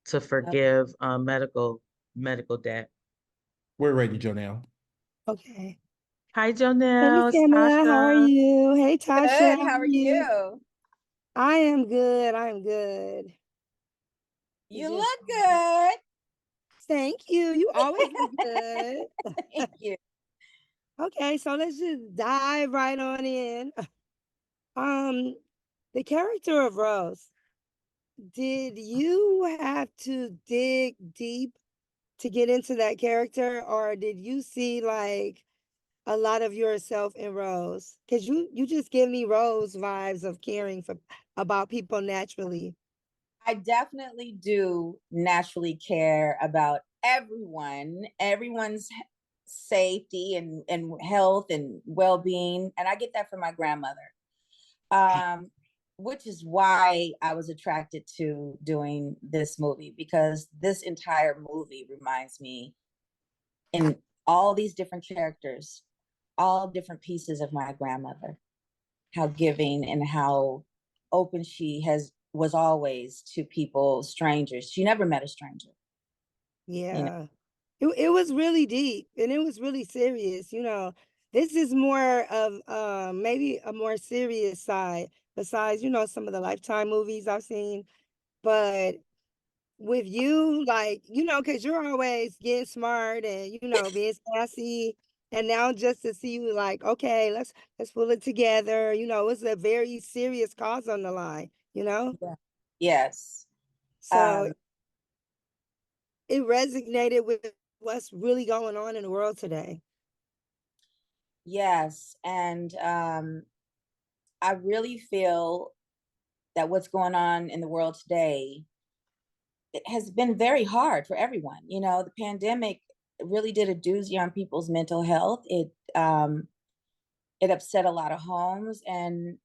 to Oh, forgive medical debt. We're ready, Jonelle. Okay. Hi, Hey, Jonelle. It's Tamala, how are Tasha. you? Hey, Tasha, good. how How are are you? you? I am good. I'm good. It's You just, look good. thank you. You always look good. Thank you. Okay, so let's just dive right on in. Um, the character of Rose, did you have to dig deep to get into that character, or did you see like a lot of yourself in Rose? Because you just give me Rose vibes of caring for about people naturally. I definitely do naturally care about everyone's safety and health and well-being. And I get that from my grandmother. Um, which is why I was attracted to doing this movie, because this entire movie reminds me in all these different characters, all different pieces of my grandmother, how giving and how open she has was always to people, strangers. She never met a stranger, you know. Yeah. It was really deep and it was really serious. This is more of maybe a more serious side besides, some of the Lifetime movies I've seen. But with you, like, because you're always getting smart and, being sassy. And now just to see you like, okay, let's pull it together. It's a very serious cause on the line. Yeah. Yes. So Um, it resonated with what's really going on in the world today. yes. And I really feel that what's going on in the world today, it has been very hard for everyone. You know, the pandemic really did a doozy on people's mental health. It upset a lot of homes, and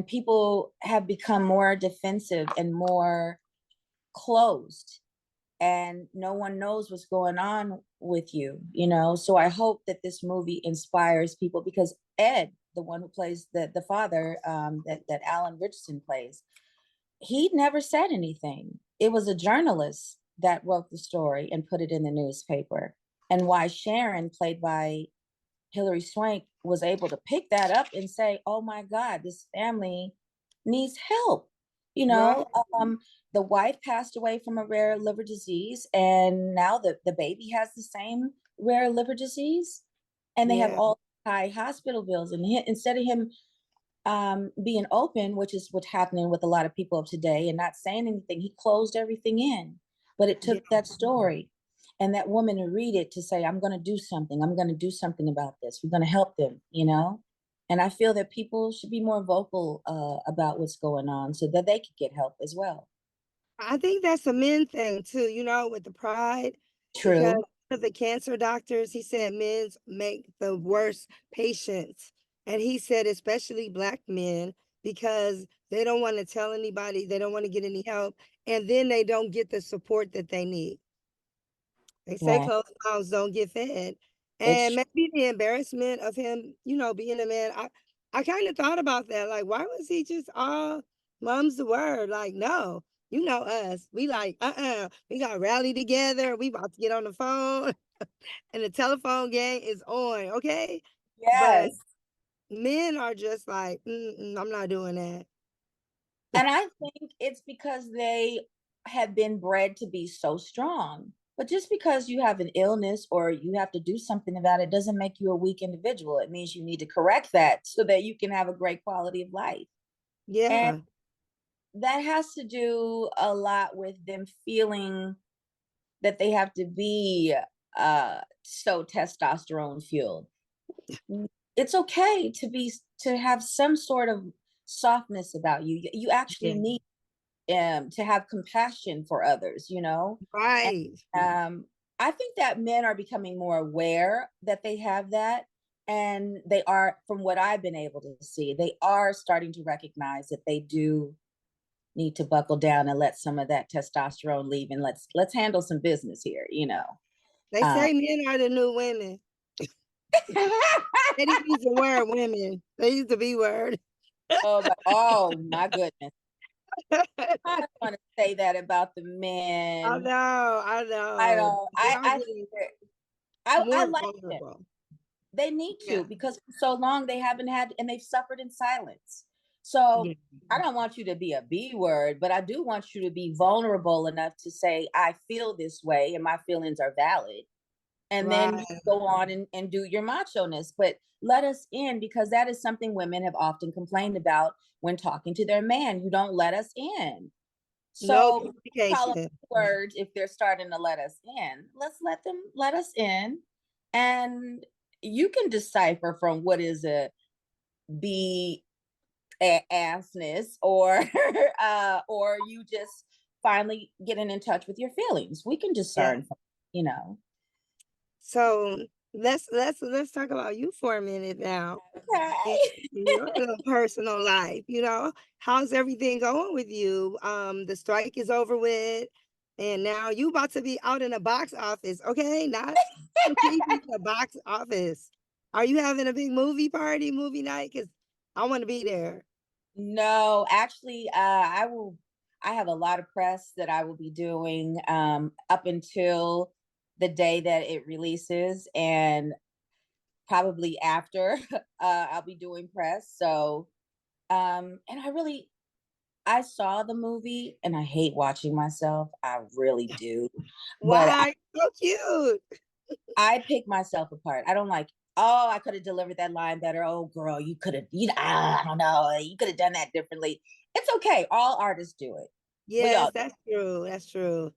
people have become more defensive and more closed, and no one knows what's going on with you, you know. So I hope that this movie inspires people, because Ed, the one who plays the father, that Alan Richardson plays, he never said anything. It was a journalist that wrote the story and put it in the newspaper. And why Sharon, played by Hilary Swank, was able to pick that up and say, "Oh my God, this family needs help." You Right. know, the wife passed away from a rare liver disease, and now the baby has the same rare liver disease, and they have Yeah. all high hospital bills. And instead of him being open, which is what's happening with a lot of people of today, and not saying anything, he closed everything in. But it Yeah. took that story and that woman to read it to say, "I'm going to do something. I'm going to do something about this. We're going to help them," you know? And I feel that people should be more vocal about what's going on so that they could get help as well. I think that's a men thing too, with the pride, because True. of the cancer doctors, he said men's make the worst patients. And he said, especially Black men, because they don't want to tell anybody, they don't want to get any help, and then they don't get the support that they need. They say Right. closed mouths don't get fed. It's And maybe the embarrassment of him, being a man. I kind of thought about that. Like, why was he just all mum's the word? Like, no, you know us. We like, we got to rally together. We about to get on the phone and the telephone game is on. Okay. But yes. men are just like, I'm not doing that. And I think it's because they have been bred to be so strong. But just because you have an illness or you have to do something about it doesn't make you a weak individual. It means you need to correct that so that you can have a great quality of life. And Yeah. that has to do a lot with them feeling that they have to be so testosterone fueled. It's okay to have some sort of softness about you. You actually Yeah. need to have compassion for others, you know? And, Right. I think that men are becoming more aware that they have that. And they are, from what I've been able to see, they are starting to recognize that they do need to buckle down and let some of that testosterone leave, and let's handle some business here, you know. They Um, say men are the new women. They didn't use the word women. They used the B word. oh my goodness. I don't want to say that about the I men. know, I I know. don't. Y'all I getting I more like them. vulnerable. They need Yeah. to, because for so long they haven't had, and they've suffered in silence. So Yeah. I don't want you to be a B word, but I do want you to be vulnerable enough to say, I feel this way and my feelings are valid. And then you Right. go on and do your macho-ness. But let us in, because that is something women have often complained about when talking to their man. You don't let us in. No So call them communication. words if they're starting to let us in. Let's let us in. And you can decipher from what is a B assness, or or you just finally getting in touch with your feelings. We can Yeah. discern, you know. So let's talk about you for a minute now. Okay. In your little personal life, how's everything going with you? The strike is over with, and now you about to be out in the box office, okay? Not on TV, the box office. Are you having a big movie party, movie night? Because I want to be there. No, actually, I have a lot of press that I will be doing up until the day that it releases, and probably after I'll be doing press. So and I saw the movie and I hate watching myself. I really do. But Why? So cute. I pick myself apart. I don't like, oh, I could have delivered that line better. Oh, girl, you could have, I don't know, you could have done that differently. It's okay. All artists do it. We Yes, all that's true. That's true.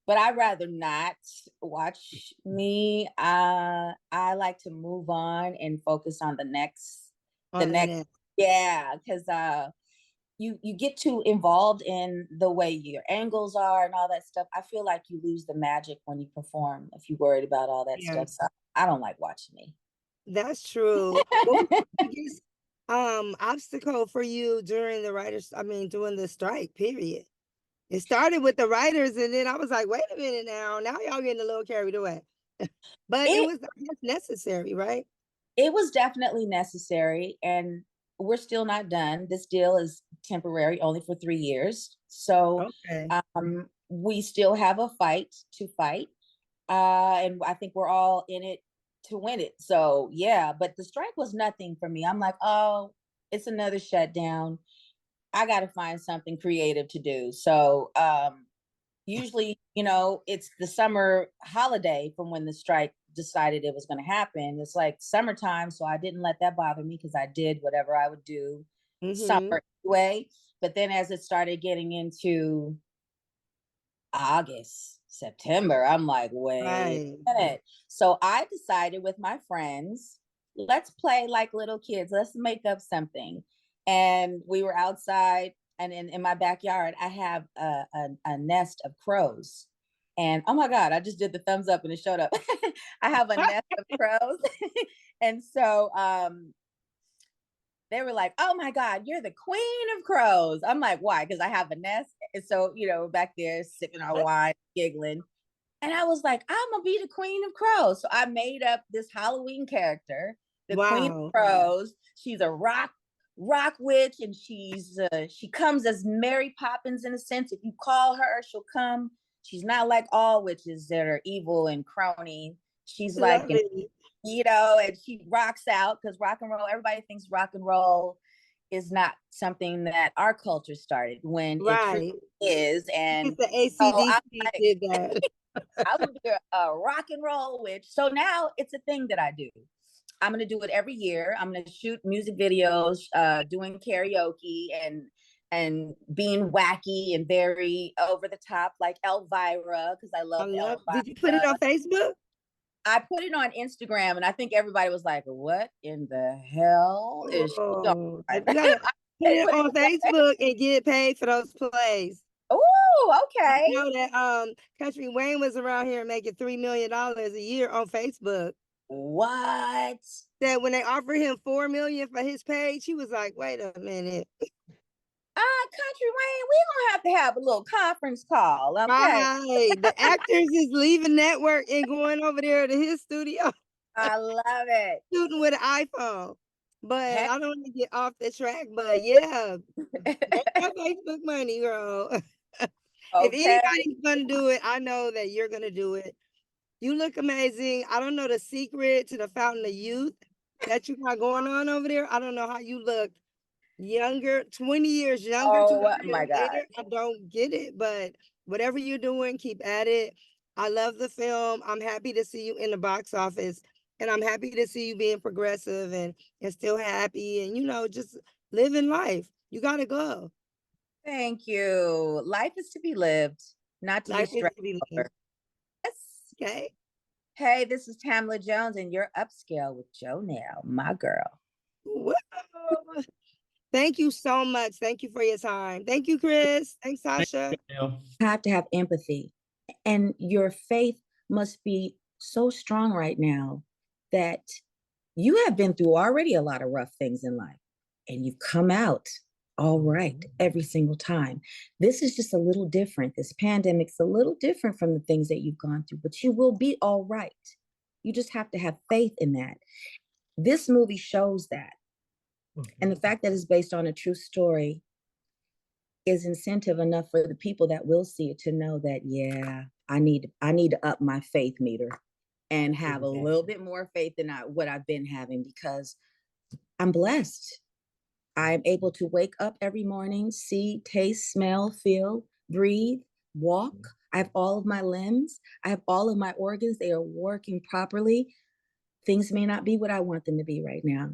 but I'd rather not watch me. I like to move on and focus on the next, On the next. yeah, because you get too involved in the way your angles are and all that stuff. I feel like you lose the magic when you perform if you're worried about all that Yeah. stuff. So I don't like watching me. That's true. What was the biggest obstacle for you during during the strike, period? It started with the writers, and then I was like, wait a minute now y'all getting a little carried away. But it It was, I guess, necessary, right? it was definitely necessary, and we're still not done. This deal is temporary, only for 3 years. So Okay. we still have a fight to fight. And I think we're all in it to win it. So yeah, but the strike was nothing for me. I'm like, oh, it's another shutdown. I got to find something creative to do. So usually, it's the summer holiday from when the strike decided it was going to happen. It's like summertime, so I didn't let that bother me because I did whatever I would do summer anyway. But then as it started getting into August, September, I'm like, wait Right. a minute. So I decided with my friends, let's play like little kids. Let's make up something. And we were outside, and in my backyard, I have a nest of crows. And oh my God, I just did the thumbs up and it showed up. I have a nest of crows. And so they were like, oh my God, you're the queen of crows. I'm like, why? Because I have a nest. And so, back there sipping our wine, giggling. And I was like, I'm gonna be the queen of crows. So I made up this Halloween character, the queen of Wow. crows. She's a rock witch, and she comes as Mary Poppins in a sense. If you call her, she'll come. She's not like all witches that are evil and crony. She's like Love it. and she rocks out, because rock and roll, everybody thinks rock and roll is not something that our culture started, when it truly Right. is. And The so I'm ACDC like, did that. I'm gonna be a rock and roll witch. So now it's a thing that I do. I'm gonna do it every year. I'm gonna shoot music videos, doing karaoke, and being wacky and very over the top, like Elvira, because I I love love. Elvira. Did you put it on Facebook? I put it on Instagram, and I think everybody was like, "What in the hell is she on?" Oh, you gotta put it on Facebook and get paid for those plays. Oh, I okay. know that Country Wayne was around here making $3 million a year on Facebook. What? That when they offered him $4 million for his page, he was like, "Wait a minute, Country Wayne, we gonna have a little conference call, okay? right? The actors is leaving network and going over there to his studio I love it. shooting with an iPhone." But Heck. I don't want to get off the track. But yeah, make that Facebook money, girl. If Okay. anybody's gonna do it, I know that you're gonna do it. You look amazing. I don't know the secret to the fountain of youth that you got going on over there. I don't know how you look younger, 20 years younger, Oh 20 my years God. later. I don't get it, but whatever you're doing, keep at it. I love the film. I'm happy to see you in the box office, and I'm happy to see you being progressive and still happy and, you know, just living life. You gotta go. Thank you. Life is to be lived, not to be Life is stressed to be over. lived. Yes. Okay. Hey, this is Tamala Jones, and you're upscale with Joe now, my girl. Whoa. Thank you so much. Thank you for your time. Thank you, Chris. Thanks, Sasha. Janelle. You have to have empathy, and your faith must be so strong right now that you have been through already a lot of rough things in life, and you've come out all right every single time. This is just a little different. This pandemic's a little different from the things that you've gone through, but you will be all right. You just have to have faith in that. This movie shows that. And the fact that it's based on a true story is incentive enough for the people that will see it to know that, yeah, I need to up my faith meter and have a little bit more faith than what I've been having, because I'm blessed. I'm able to wake up every morning, see, taste, smell, feel, breathe, walk. I have all of my limbs. I have all of my organs. They are working properly. Things may not be what I want them to be right now,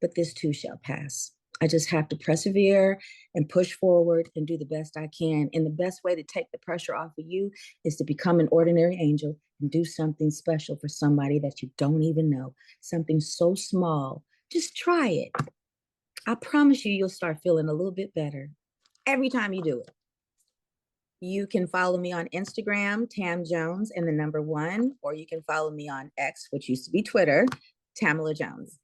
but this too shall pass. I just have to persevere and push forward and do the best I can. And the best way to take the pressure off of you is to become an ordinary angel and do something special for somebody that you don't even know, something so small. Just try it. I promise you, you'll start feeling a little bit better every time you do it. You can follow me on Instagram, Tam Jones and the number 1, or you can follow me on X, which used to be Twitter, Tamala Jones.